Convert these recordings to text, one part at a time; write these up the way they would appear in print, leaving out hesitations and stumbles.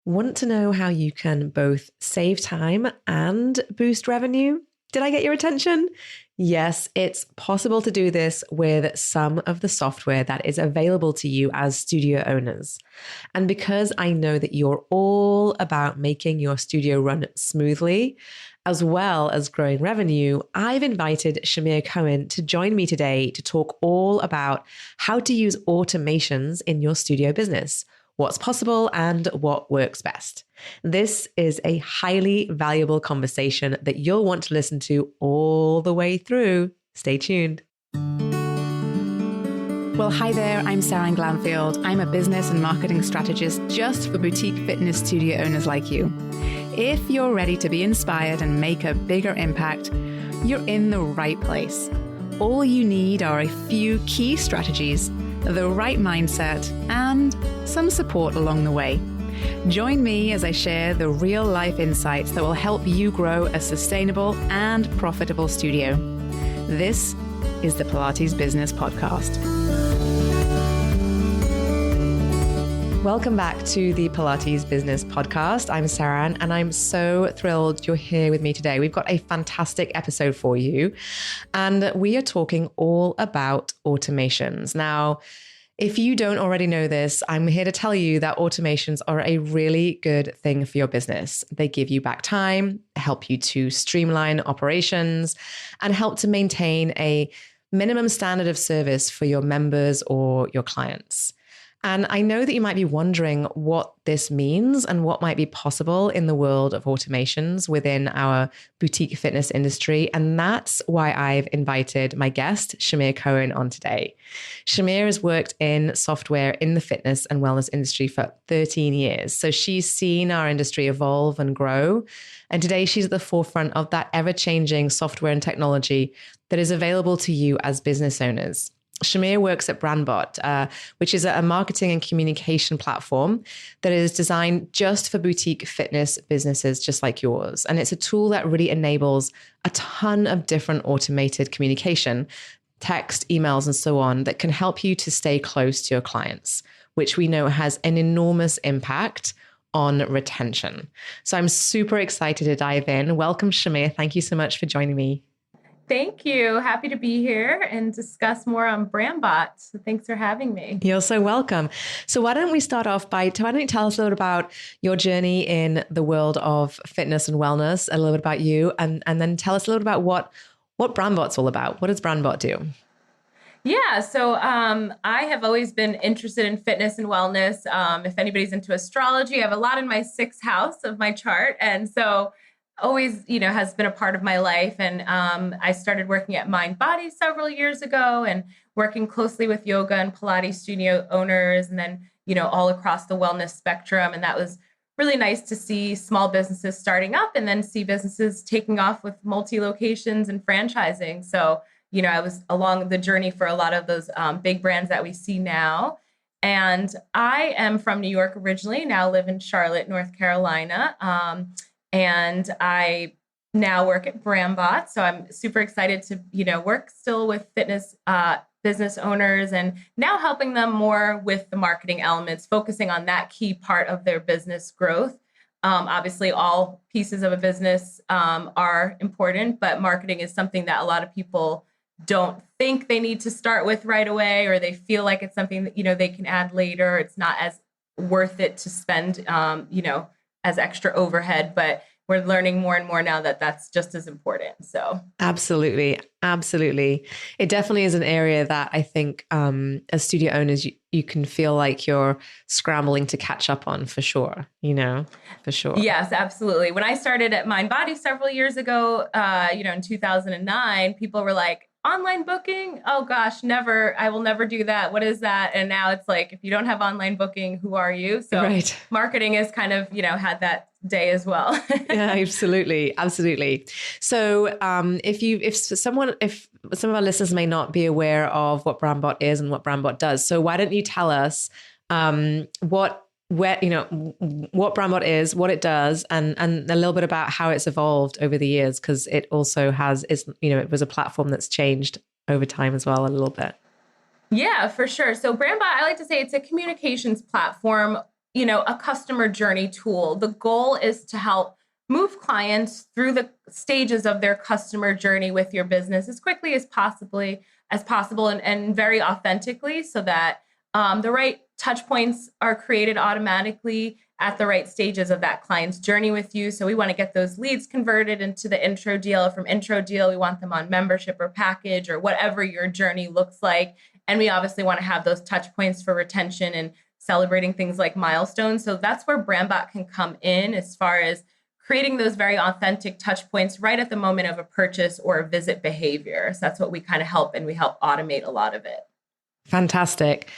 Want to know how you can both save time and boost revenue? Did I get your attention? Yes, it's possible to do this with some of the software that is available to you as studio owners. And because I know that you're all about making your studio run smoothly, as well as growing revenue, I've invited Shamir Cohen to join me today to talk all about how to use automations in your studio business, what's possible and what works best. This is a highly valuable conversation that you'll want to listen to all the way through. Stay tuned. Well, hi there, I'm Seran Glanfield. I'm a business and marketing strategist just for boutique fitness studio owners like you. If you're ready to be inspired and make a bigger impact, you're in the right place. All you need are a few key strategies, the right mindset, and some support along the way. Join me as I share the real-life insights that will help you grow a sustainable and profitable studio. This is the Pilates Business Podcast. Welcome back to the Pilates Business Podcast. I'm Seran, and I'm so thrilled you're here with me today. We've got a fantastic episode for you, and we are talking all about automations. Now, if you don't already know this, I'm here to tell you that automations are a really good thing for your business. They give you back time, help you to streamline operations, and help to maintain a minimum standard of service for your members or your clients. And I know that you might be wondering what this means and what might be possible in the world of automations within our boutique fitness industry. And that's why I've invited my guest, Shamir Cohen, on today. Shamir has worked in software in the fitness and wellness industry for 13 years. So she's seen our industry evolve and grow. And today she's at the forefront of that ever-changing software and technology that is available to you as business owners. Shamir works at Brandbot, which is a marketing and communication platform that is designed just for boutique fitness businesses just like yours. And it's a tool that really enables a ton of different automated communication, text, emails, and so on, that can help you to stay close to your clients, which we know has an enormous impact on retention. So I'm super excited to dive in. Welcome, Shamir. Thank you so much for joining me. Thank you. Happy to be here and discuss more on Brandbot. So thanks for having me. You're so welcome. So why don't we start off by, why don't you tell us a little about your journey in the world of fitness and wellness, a little bit about you, and then tell us a little about what Brandbot's all about. What does Brandbot do? Yeah, so I have always been interested in fitness and wellness. If anybody's into astrology, I have a lot in my sixth house of my chart. And so always, has been a part of my life. And I started working at Mind Body several years ago and working closely with yoga and Pilates studio owners, and then, all across the wellness spectrum. And that was really nice to see small businesses starting up and then see businesses taking off with multi-locations and franchising. So, I was along the journey for a lot of those big brands that we see now. And I am from New York originally, now live in Charlotte, North Carolina. And I now work at Brandbot. So I'm super excited to, work still with fitness business owners and now helping them more with the marketing elements, focusing on that key part of their business growth. Obviously, all pieces of a business are important, but marketing is something that a lot of people don't think they need to start with right away, or they feel like it's something that, they can add later. It's not as worth it to spend, as extra overhead, but we're learning more and more now that that's just as important. So absolutely. It definitely is an area that I think as studio owners, you can feel like you're scrambling to catch up on for sure, for sure. Yes, absolutely. When I started at Mind Body several years ago, in 2009, people were like, online booking? Oh gosh, never. I will never do that. What is that? And now it's like, if you don't have online booking, who are you? So right. Marketing is kind of, had that day as well. Yeah, absolutely. So if some of our listeners may not be aware of what Brandbot is and what Brandbot does, so why don't you tell us what Brandbot is, what it does, and a little bit about how it's evolved over the years, because it also it was a platform that's changed over time as well a little bit. Yeah, for sure. So Brandbot, I like to say it's a communications platform a customer journey tool. The goal is to help move clients through the stages of their customer journey with your business as quickly as possible and very authentically, so that the right touch points are created automatically at the right stages of that client's journey with you. So we want to get those leads converted into the intro deal. From intro deal, we want them on membership or package or whatever your journey looks like. And we obviously want to have those touch points for retention and celebrating things like milestones. So that's where Brandbot can come in, as far as creating those very authentic touch points right at the moment of a purchase or a visit behavior. So that's what we kind of help, and we help automate a lot of it. Fantastic.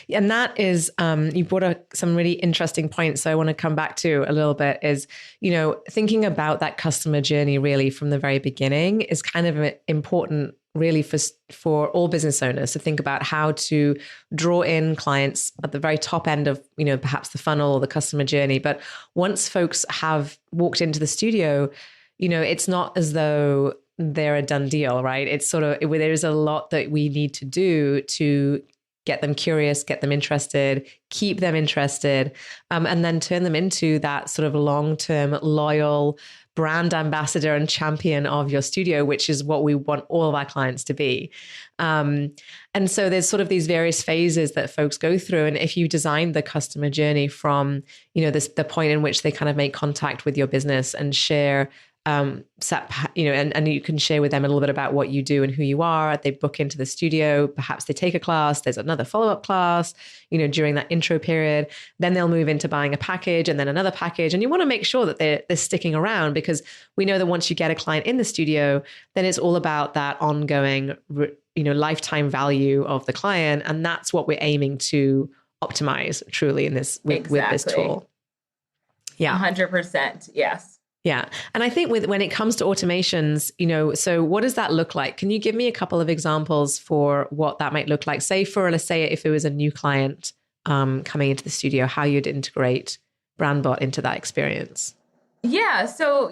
And that is, you brought up some really interesting points. So I want to come back to a little bit is, thinking about that customer journey really from the very beginning is kind of important really for all business owners to think about how to draw in clients at the very top end of, perhaps the funnel or the customer journey. But once folks have walked into the studio, it's not as though they're a done deal, right? It's sort of, there's a lot that we need to do to get them curious, get them interested, keep them interested, and then turn them into that sort of long-term loyal brand ambassador and champion of your studio, which is what we want all of our clients to be. And so there's sort of these various phases that folks go through. And if you design the customer journey from, the point in which they kind of make contact with your business and share, and you can share with them a little bit about what you do and who you are. They book into the studio, perhaps they take a class, there's another follow-up class, during that intro period. Then they'll move into buying a package and then another package. And you want to make sure that they're sticking around, because we know that once you get a client in the studio, then it's all about that ongoing, lifetime value of the client. And that's what we're aiming to optimize truly in this with this tool. Yeah. 100%. Yes. Yeah. And I think when it comes to automations, so what does that look like? Can you give me a couple of examples for what that might look like? Let's say if it was a new client coming into the studio, how you'd integrate Brandbot into that experience. Yeah. So,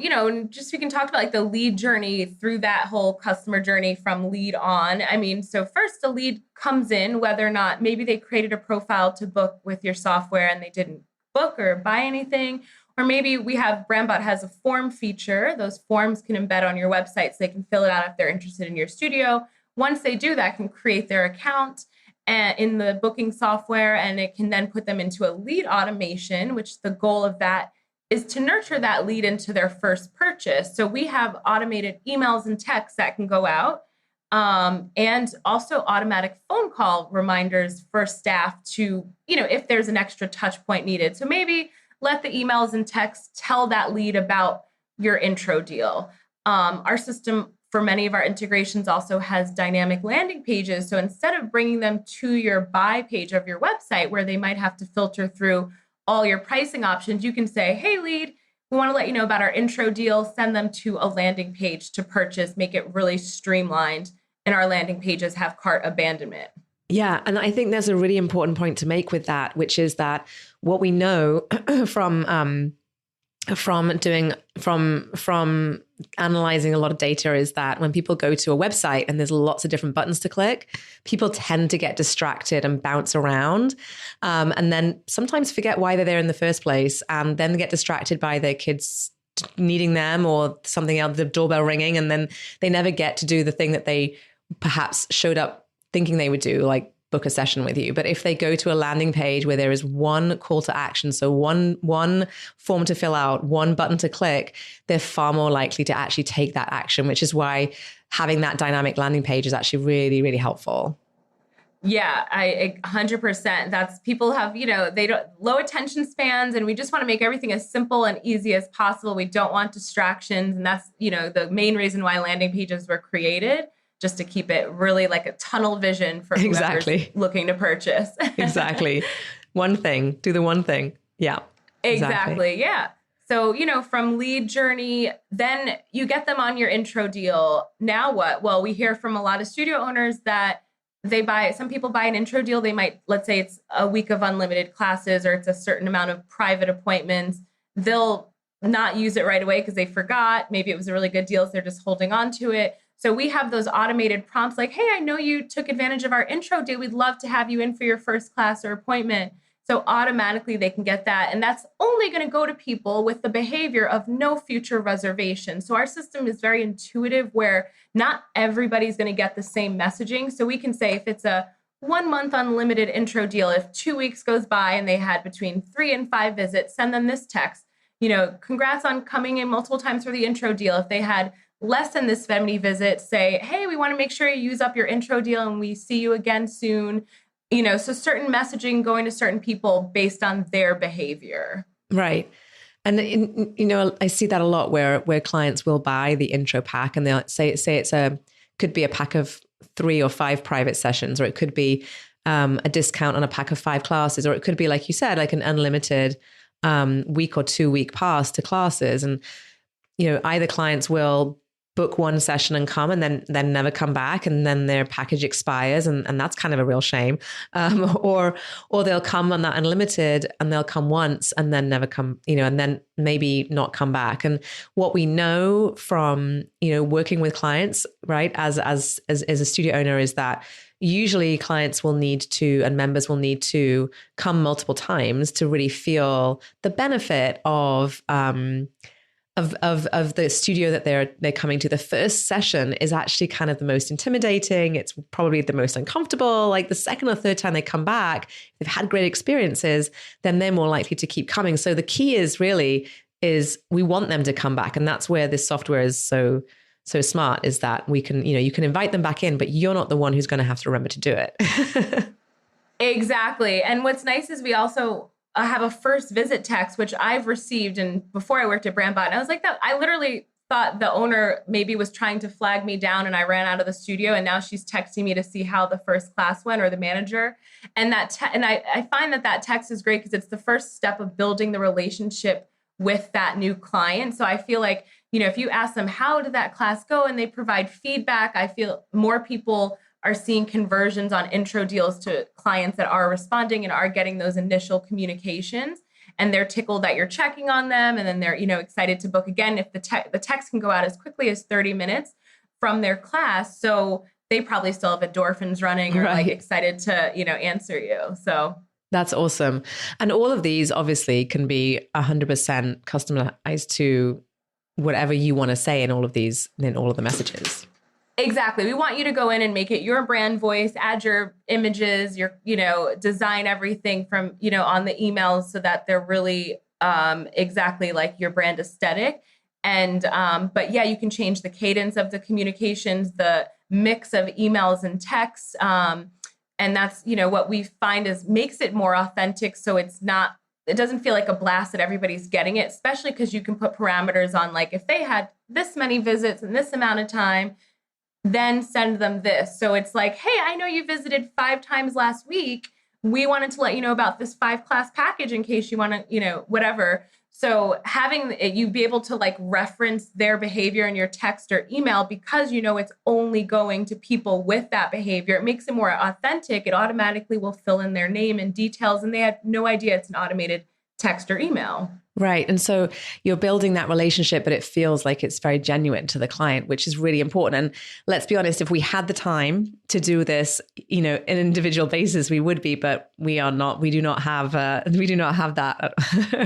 just we can talk about like the lead journey through that whole customer journey from lead on. I mean, so first the lead comes in, whether or not maybe they created a profile to book with your software and they didn't book or buy anything. Or maybe Brandbot has a form feature. Those forms can embed on your website so they can fill it out if they're interested in your studio. Once they do that, can create their account in the booking software, and it can then put them into a lead automation, which the goal of that is to nurture that lead into their first purchase. So we have automated emails and texts that can go out, and also automatic phone call reminders for staff to, if there's an extra touch point needed. So maybe let the emails and texts tell that lead about your intro deal. Our system for many of our integrations also has dynamic landing pages. So instead of bringing them to your buy page of your website, where they might have to filter through all your pricing options, you can say, hey, lead, we want to let you know about our intro deal. Send them to a landing page to purchase, make it really streamlined. And our landing pages have cart abandonment. Yeah. And I think there's a really important point to make with that, which is that what we know from analyzing a lot of data is that when people go to a website and there's lots of different buttons to click, people tend to get distracted and bounce around, and then sometimes forget why they're there in the first place, and then get distracted by their kids needing them or something else, the doorbell ringing, and then they never get to do the thing that they perhaps showed up thinking they would do, like book a session with you. But if they go to a landing page where there is one call to action, so one form to fill out, one button to click, they're far more likely to actually take that action, which is why having that dynamic landing page is actually really, really helpful. Yeah, I 100%. That's people have, they don't low attention spans, and we just want to make everything as simple and easy as possible. We don't want distractions. And that's, the main reason why landing pages were created, just to keep it really like a tunnel vision for whoever's looking to purchase. Exactly. One thing, do the one thing. Yeah. Exactly. Yeah. So, from lead journey, then you get them on your intro deal. Now what? Well, we hear from a lot of studio owners that some people buy an intro deal. They might, let's say it's a week of unlimited classes, or it's a certain amount of private appointments. They'll not use it right away because they forgot. Maybe it was a really good deal, so they're just holding on to it. So we have those automated prompts like, hey, I know you took advantage of our intro deal. We'd love to have you in for your first class or appointment. So automatically they can get that. And that's only going to go to people with the behavior of no future reservation. So our system is very intuitive where not everybody's going to get the same messaging. So we can say if it's a 1 month unlimited intro deal, if 2 weeks goes by and they had between 3 and 5 visits, send them this text, congrats on coming in multiple times for the intro deal. If they had less than this many visits, say, hey, we want to make sure you use up your intro deal and we see you again soon. So certain messaging going to certain people based on their behavior. Right. And, I see that a lot where clients will buy the intro pack and they'll say could be a pack of 3 or 5 private sessions, or it could be a discount on a pack of 5 classes, or it could be, like you said, like an unlimited week or 2 week pass to classes. And, either clients will book one session and come and then never come back, and then their package expires, and that's kind of a real shame. Or they'll come on that unlimited and they'll come once and then never come, and then maybe not come back. And what we know from, working with clients, right, as a studio owner, is that usually clients will need to, and members will need to come multiple times to really feel the benefit of the studio that they're coming to. The first session is actually kind of the most intimidating. It's probably the most uncomfortable. Like the second or third time they come back, if they've had great experiences, then they're more likely to keep coming. So the key is we want them to come back. And that's where this software is so smart, is that we can, you can invite them back in, but you're not the one who's going to have to remember to do it. Exactly. And what's nice is we also have a first visit text, which I've received. And before I worked at Brandbot, and I was like that. I literally thought the owner maybe was trying to flag me down and I ran out of the studio, and now she's texting me to see how the first class went, or the manager. And I find that text is great because it's the first step of building the relationship with that new client. So I feel like, if you ask them, how did that class go? And they provide feedback, I feel more people are seeing conversions on intro deals to clients that are responding and are getting those initial communications, and they're tickled that you're checking on them. And then they're, excited to book again. If the text can go out as quickly as 30 minutes from their class. So they probably still have endorphins running, or like excited to, answer you. So that's awesome. And all of these obviously can be 100% customized to whatever you want to say in all of these, in all of the messages. Exactly. We want you to go in and make it your brand voice, add your images, your, design everything from, on the emails so that they're really exactly like your brand aesthetic. And, but yeah, you can change the cadence of the communications, the mix of emails and texts. And that's, what we find is makes it more authentic. So it doesn't feel like a blast that everybody's getting it, especially because you can put parameters on, like if they had this many visits in this amount of time, then send them this. So it's like, hey, I know you visited 5 times last week. We wanted to let you know about this 5 class package in case you want to, whatever. So having it, you be able to like reference their behavior in your text or email, because it's only going to people with that behavior. It makes it more authentic. It automatically will fill in their name and details, and they had no idea it's an automated text or email. Right. And so you're building that relationship, but it feels like it's very genuine to the client, which is really important. And let's be honest, if we had the time to do this, an individual basis, we would be, but we are not. We do not have that.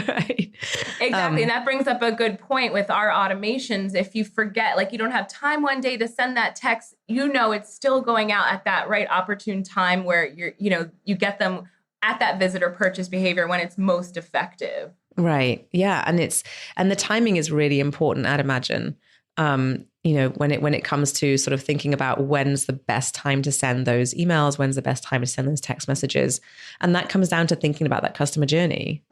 Right? Exactly. And that brings up a good point with our automations. If you forget, like you don't have time one day to send that text, it's still going out at that right opportune time where you get them at that visitor purchase behavior when it's most effective. Right. Yeah. And the timing is really important, I'd imagine. When it comes to sort of thinking about when's the best time to send those emails, when's the best time to send those text messages. And that comes down to thinking about that customer journey.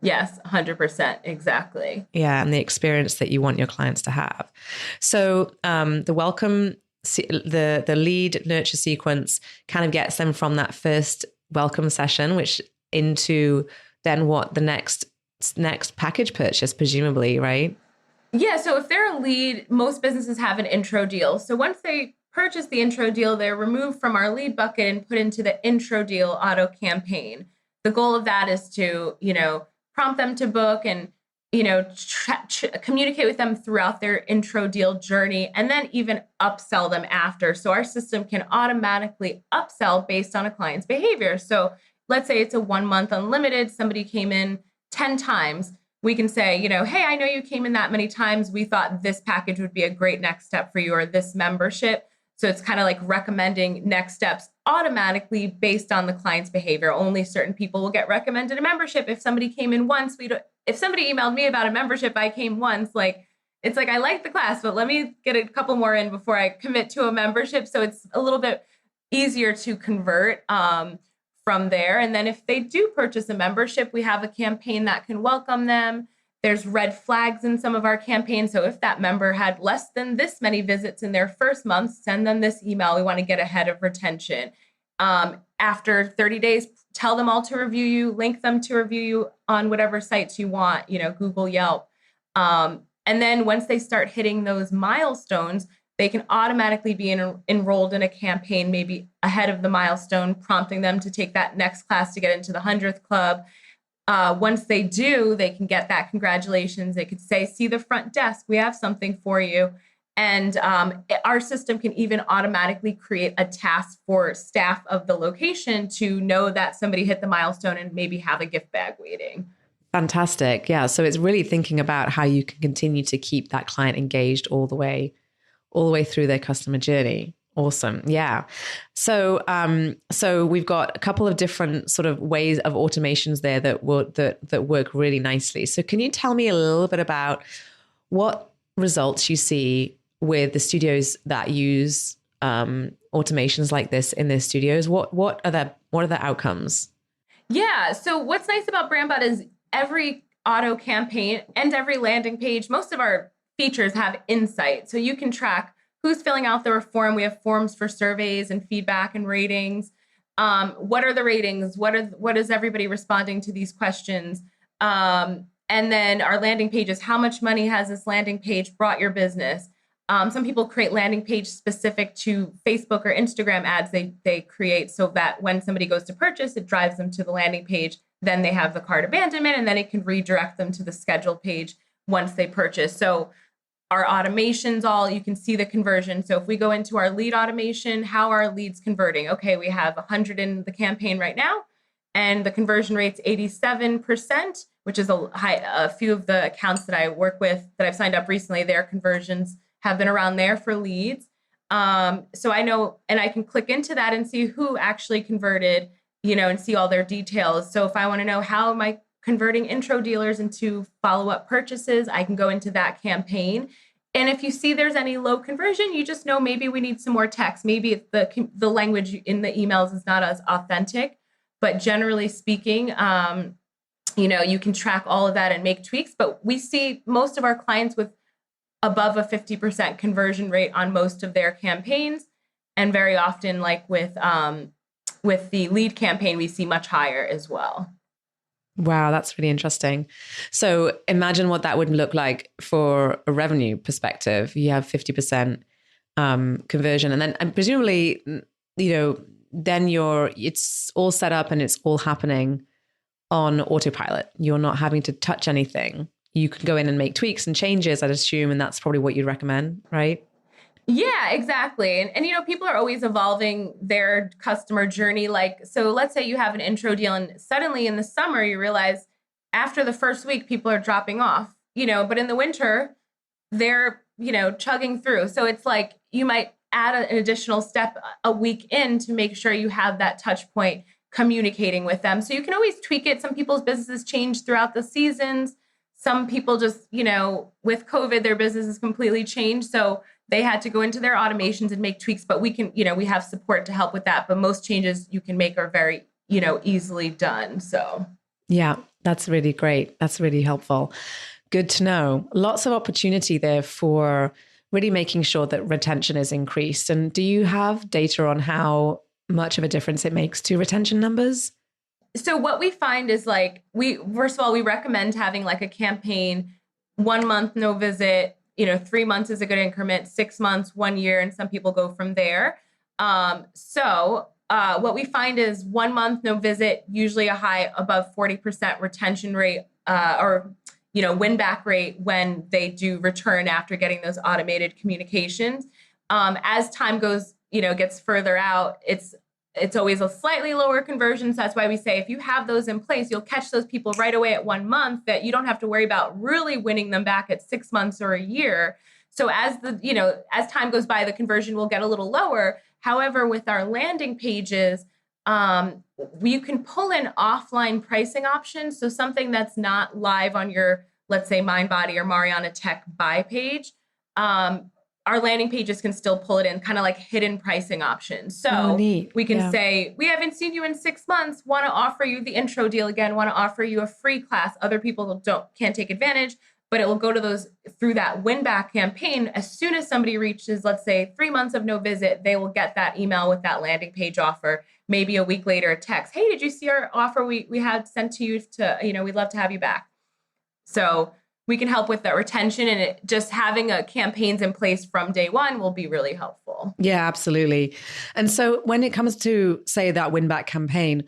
Yes, 100%. Exactly. Yeah. And the experience that you want your clients to have. So the welcome, the lead nurture sequence kind of gets them from that first welcome session, which into then what the next package purchase, presumably, right? Yeah. So if they're a lead, most businesses have an intro deal. So once they purchase the intro deal, they're removed from our lead bucket and put into the intro deal auto campaign. The goal of that is to, prompt them to book and, communicate with them throughout their intro deal journey, and then even upsell them after. So our system can automatically upsell based on a client's behavior. So let's say it's a 1 month unlimited, somebody came in 10 times. We can say, hey, I know you came in that many times. We thought this package would be a great next step for you, or this membership. So it's kind of like recommending next steps automatically based on the client's behavior. Only certain people will get recommended a membership. If somebody came in once, if somebody emailed me about a membership, I came once, it's like, I like the class, but let me get a couple more in before I commit to a membership. So it's a little bit easier to convert from there. And then if they do purchase a membership, we have a campaign that can welcome them. There's red flags in some of our campaigns. So if that member had less than this many visits in their first month, send them this email. We want to get ahead of retention. After 30 days, tell them all to review you, link them to review you on whatever sites you want, Google, Yelp. And then once they start hitting those milestones, they can automatically be enrolled in a campaign, maybe ahead of the milestone, prompting them to take that next class to get into the 100th club. Once they do, they can get that congratulations. They could say, see the front desk, we have something for you. And our system can even automatically create a task for staff of the location to know that somebody hit the milestone and maybe have a gift bag waiting. Fantastic. Yeah. So it's really thinking about how you can continue to keep that client engaged all the way through their customer journey. Awesome. Yeah. So, so we've got a couple of different sort of ways of automations there that work really nicely. So can you tell me a little bit about what results you see with the studios that use automations like this in their studios? What are the outcomes? Yeah. So what's nice about Brandbot is every auto campaign and every landing page, most of our features have insight. So you can track who's filling out the form. We have forms for surveys and feedback and ratings. What are the ratings? What is everybody responding to these questions? And then our landing pages, how much money has this landing page brought your business? Some people create landing page specific to Facebook or Instagram ads they create so that when somebody goes to purchase, it drives them to the landing page. Then they have the cart abandonment, and then it can redirect them to the schedule page once they purchase. So our automations you can see the conversion. So if we go into our lead automation, how are leads converting? Okay, we have 100 in the campaign right now, and the conversion rate's 87%, which is a few of the accounts that I work with that I've signed up recently, their conversions have been around there for leads. So I know, and I can click into that and see who actually converted, and see all their details. So if I want to know how am I converting intro dealers into follow-up purchases, I can go into that campaign. And if you see there's any low conversion, you just know maybe we need some more text. Maybe the language in the emails is not as authentic. But generally speaking, you can track all of that and make tweaks. But we see most of our clients with above a 50% conversion rate on most of their campaigns. And very often, like with the lead campaign, we see much higher as well. Wow, that's really interesting. So imagine what that would look like for a revenue perspective. You have 50% conversion, and presumably, then it's all set up and it's all happening on autopilot. You're not having to touch anything. You can go in and make tweaks and changes, I'd assume, and that's probably what you'd recommend, right? Yeah, exactly. And people are always evolving their customer journey. So let's say you have an intro deal and suddenly in the summer, you realize after the first week, people are dropping off, but in the winter, they're, chugging through. So it's like you might add an additional step a week in to make sure you have that touch point communicating with them. So you can always tweak it. Some people's businesses change throughout the seasons. Some people just, with COVID, their business has completely changed. So they had to go into their automations and make tweaks, but we can, we have support to help with that. But most changes you can make are very, easily done. So. Yeah, that's really great. That's really helpful. Good to know. Lots of opportunity there for really making sure that retention is increased. And do you have data on how much of a difference it makes to retention numbers? So what we find is first of all, we recommend having a campaign, 1 month, no visit, 3 months is a good increment, 6 months, 1 year, and some people go from there. So what we find is 1 month, no visit, usually a high above 40% retention rate or win back rate when they do return after getting those automated communications. As time goes, gets further out, it's it's always a slightly lower conversion. So that's why we say if you have those in place, you'll catch those people right away at 1 month that you don't have to worry about really winning them back at 6 months or a year. So as as time goes by, the conversion will get a little lower. However, with our landing pages, you can pull in offline pricing options. So something that's not live on your, let's say, MindBody or Mariana Tech buy page. Our landing pages can still pull it in, kind of like hidden pricing options. So we can say, we haven't seen you in 6 months, want to offer you the intro deal again, want to offer you a free class. Other people can't take advantage, but it will go to those through that win back campaign. As soon as somebody reaches, let's say 3 months of no visit, they will get that email with that landing page offer. Maybe a week later, a text, hey, did you see our offer we had sent to you we'd love to have you back. So we can help with that retention, and just having campaigns in place from day one will be really helpful. Yeah, absolutely. And so when it comes to, say, that win back campaign,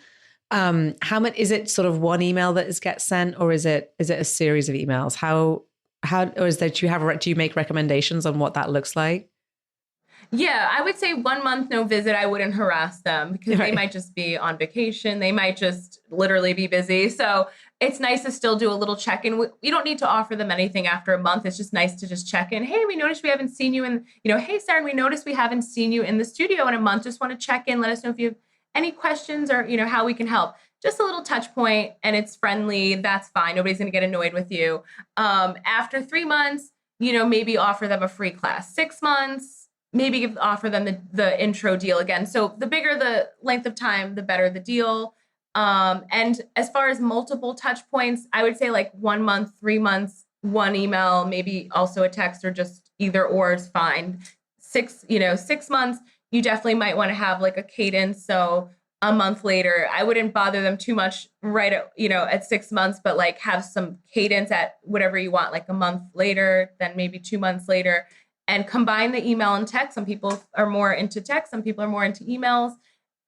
how much is it? Sort of one email that gets sent, or is it a series of emails? Or is that do you make recommendations on what that looks like? Yeah, I would say 1 month no visit, I wouldn't harass them because they might just be on vacation. They might just literally be busy. So it's nice to still do a little check-in. We don't need to offer them anything after a month. It's just nice to just check in. Hey, we noticed we haven't seen you in, hey, Seran, we noticed we haven't seen you in the studio in a month. Just want to check in. Let us know if you have any questions or, how we can help. Just a little touch point, and it's friendly. That's fine. Nobody's going to get annoyed with you. After 3 months, maybe offer them a free class. 6 months, maybe offer them the intro deal again. So the bigger the length of time, the better the deal. And as far as multiple touch points, I would say like 1 month, 3 months, one email, maybe also a text, or just either or is fine. 6 months, you definitely might want to have like a cadence. So a month later, I wouldn't bother them too much right at 6 months, but like have some cadence at whatever you want, like a month later, then maybe 2 months later. And combine the email and text. Some people are more into text. Some people are more into emails.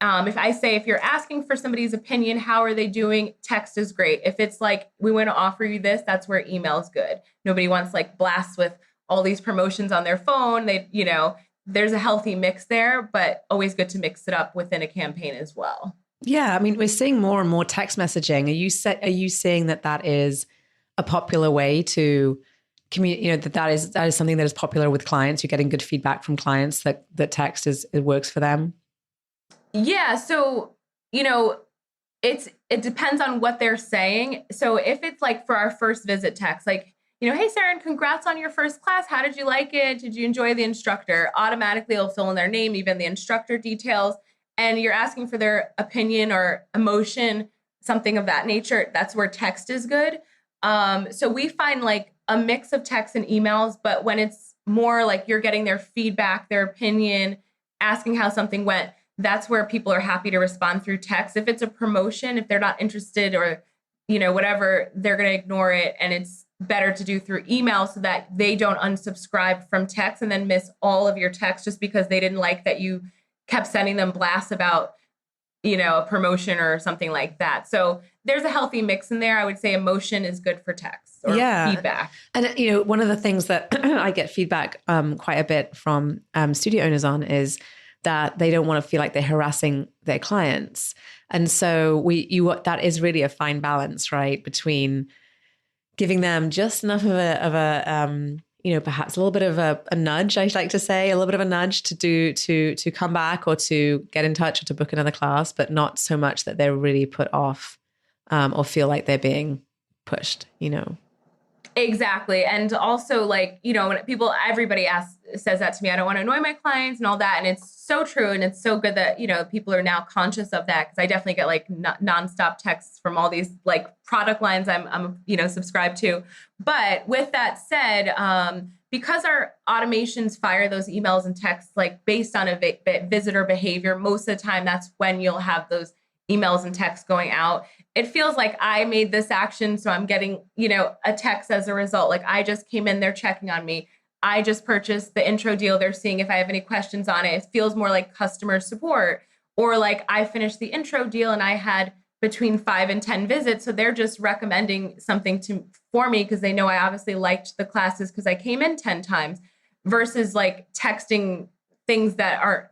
If you're asking for somebody's opinion, how are they doing? Text is great. If it's like, we want to offer you this, that's where email is good. Nobody wants like blasts with all these promotions on their phone. There's a healthy mix there, but always good to mix it up within a campaign as well. Yeah. I mean, we're seeing more and more text messaging. Are you seeing that is a popular way to that is something that is popular with clients? You're getting good feedback from clients that text it works for them? Yeah. So, it depends on what they're saying. So if it's like for our first visit text, like, hey, Seran, congrats on your first class. How did you like it? Did you enjoy the instructor? Automatically, it'll fill in their name, even the instructor details. And you're asking for their opinion or emotion, something of that nature. That's where text is good. So we find like a mix of text and emails, but when it's more like you're getting their feedback, their opinion, asking how something went, that's where people are happy to respond through text. If it's a promotion, if they're not interested or, whatever, they're going to ignore it. And it's better to do through email so that they don't unsubscribe from text and then miss all of your text just because they didn't like that you kept sending them blasts about, a promotion or something like that. So there's a healthy mix in there. I would say emotion is good for text or feedback. And, one of the things that I get feedback quite a bit from studio owners on is that they don't want to feel like they're harassing their clients. And so that is really a fine balance, right? Between giving them just enough of a perhaps a little bit of a nudge, I like to say, a little bit of a nudge to come back or to get in touch or to book another class, but not so much that they're really put off or feel like they're being pushed, Exactly. And also like, when everybody says that to me, I don't want to annoy my clients and all that. And it's so true. And it's so good that, people are now conscious of that. Cause I definitely get like nonstop texts from all these like product lines I'm subscribed to. But with that said, because our automations fire those emails and texts, like based on a visitor behavior, most of the time, that's when you'll have those emails and texts going out. It feels like I made this action, so I'm getting, a text as a result. Like I just came in, they're checking on me. I just purchased the intro deal. They're seeing if I have any questions on it. It feels more like customer support, or like I finished the intro deal and I had between 5 and 10 visits. So they're just recommending something for me because they know I obviously liked the classes because I came in 10 times, versus like texting things that are,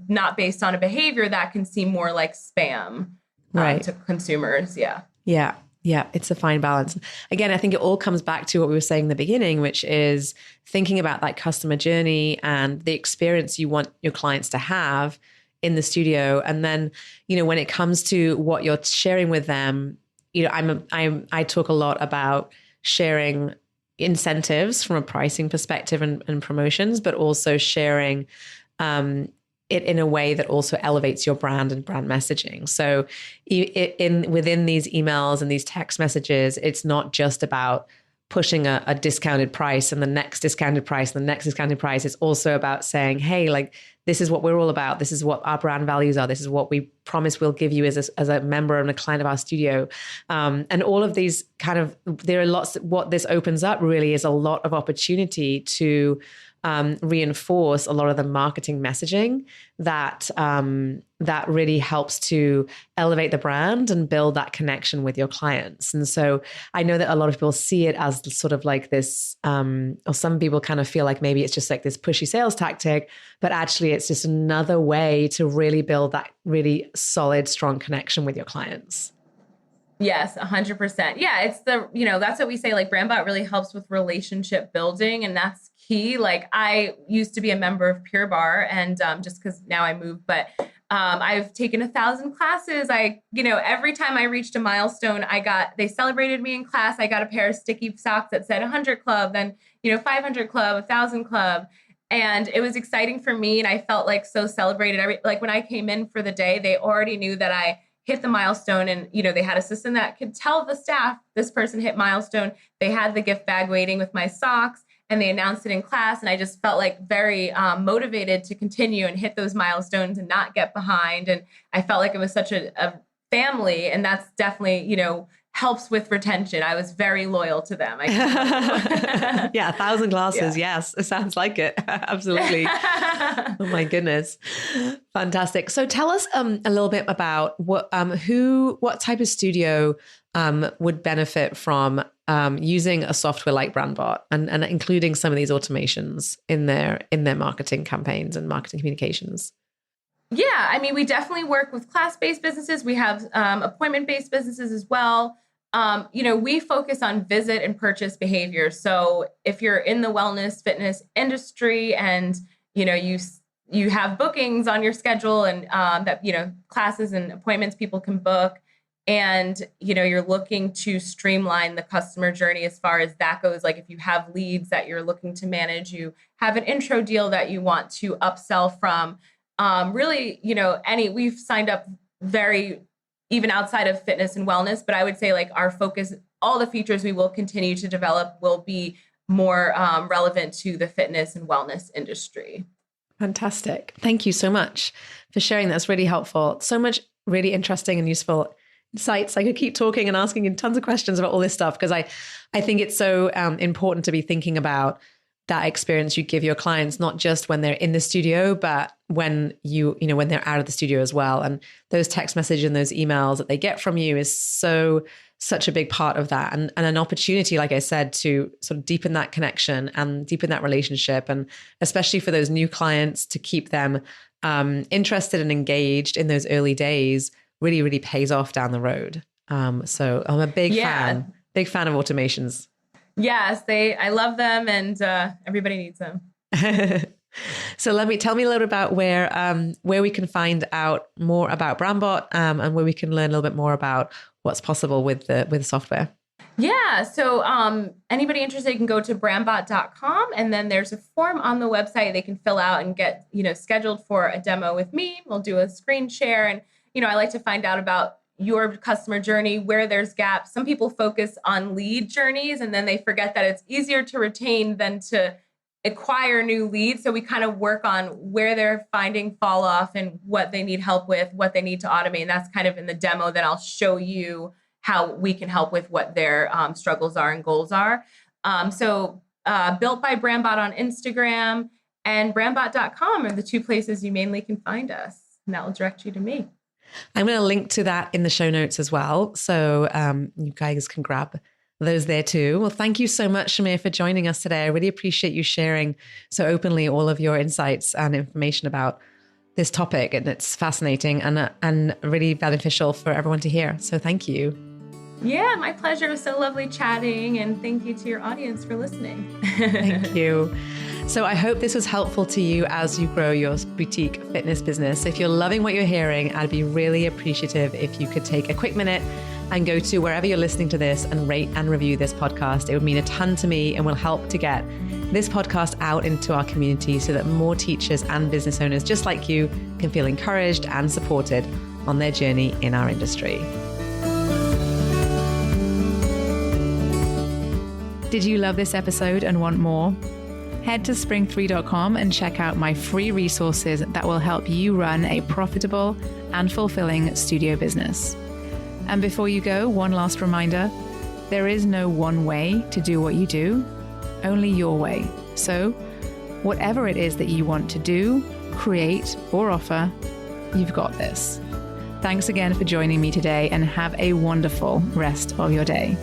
not based on a behavior that can seem more like spam Right. to consumers. Yeah. Yeah. Yeah. It's a fine balance. Again, I think it all comes back to what we were saying in the beginning, which is thinking about that customer journey and the experience you want your clients to have in the studio. And then, when it comes to what you're sharing with them, I talk a lot about sharing incentives from a pricing perspective and promotions, but also sharing it in a way that also elevates your brand and brand messaging. So within these emails and these text messages, it's not just about pushing a discounted price and the next discounted price and the next discounted price. It's also about saying, hey, like, this is what we're all about. This is what our brand values are. This is what we promise we'll give you as a member and a client of our studio. And all of these there are lots, what this opens up really is a lot of opportunity to reinforce a lot of the marketing messaging that really helps to elevate the brand and build that connection with your clients. And so I know that a lot of people see it as sort of like this, or some people kind of feel like maybe it's just like this pushy sales tactic, but actually it's just another way to really build that really solid, strong connection with your clients. Yes, 100%. Yeah, it's that's what we say, like Brandbot really helps with relationship building, and that's key. Like, I used to be a member of Pure Barre, and just because now I moved, but I've taken 1,000 classes. Every time I reached a milestone, they celebrated me in class. I got a pair of sticky socks that said 100 Club, then 500 Club, 1,000 Club. And it was exciting for me, and I felt like so celebrated. Like when I came in for the day, they already knew that I hit the milestone, and they had a system that could tell the staff this person hit milestone. They had the gift bag waiting with my socks, and they announced it in class, and I just felt like very motivated to continue and hit those milestones and not get behind. And I felt like it was such a family, and that's definitely helps with retention. I was very loyal to them. Yeah, 1,000 classes. Yeah. Yes, it sounds like it. Absolutely. Oh my goodness. Fantastic. So tell us a little bit about what type of studio would benefit from using a software like Brandbot and including some of these automations in their marketing campaigns and marketing communications. Yeah, I mean, we definitely work with class-based businesses. We have appointment-based businesses as well. We focus on visit and purchase behavior. So if you're in the wellness fitness industry and, you have bookings on your schedule and that, classes and appointments people can book, and, you're looking to streamline the customer journey as far as that goes. Like if you have leads that you're looking to manage, you have an intro deal that you want to upsell from, we've signed up even outside of fitness and wellness, but I would say like our focus, all the features we will continue to develop will be more relevant to the fitness and wellness industry. Fantastic. Thank you so much for sharing. That's really helpful. So much really interesting and useful insights. I could keep talking and asking you tons of questions about all this stuff because I think it's so important to be thinking about that experience you give your clients, not just when they're in the studio, but when when they're out of the studio as well. And those text messages and those emails that they get from you is such a big part of that. And an opportunity, like I said, to sort of deepen that connection and deepen that relationship. And especially for those new clients, to keep them interested and engaged in those early days really, really pays off down the road. So I'm a big fan of automations. Yes, I love them, and everybody needs them. So tell me a little about where we can find out more about Brandbot and where we can learn a little bit more about what's possible with the software. Yeah, so anybody interested can go to brandbot.com, and then there's a form on the website they can fill out and get scheduled for a demo with me. We'll do a screen share, and I like to find out about your customer journey, where there's gaps. Some people focus on lead journeys and then they forget that it's easier to retain than to acquire new leads. So we kind of work on where they're finding fall off and what they need help with, what they need to automate. And that's kind of in the demo that I'll show you how we can help with what their struggles are and goals are. So Built by Brandbot on Instagram and brandbot.com are the two places you mainly can find us. And that will direct you to me. I'm going to link to that in the show notes as well. So you guys can grab those there too. Well, thank you so much, Shamir, for joining us today. I really appreciate you sharing so openly all of your insights and information about this topic. And it's fascinating and really beneficial for everyone to hear. So thank you. Yeah, my pleasure. It was so lovely chatting. And thank you to your audience for listening. Thank you. So I hope this was helpful to you as you grow your boutique fitness business. If you're loving what you're hearing, I'd be really appreciative if you could take a quick minute and go to wherever you're listening to this and rate and review this podcast. It would mean a ton to me and will help to get this podcast out into our community so that more teachers and business owners just like you can feel encouraged and supported on their journey in our industry. Did you love this episode and want more? Head to spring3.com and check out my free resources that will help you run a profitable and fulfilling studio business. And before you go, one last reminder, there is no one way to do what you do, only your way. So whatever it is that you want to do, create, or offer, you've got this. Thanks again for joining me today and have a wonderful rest of your day.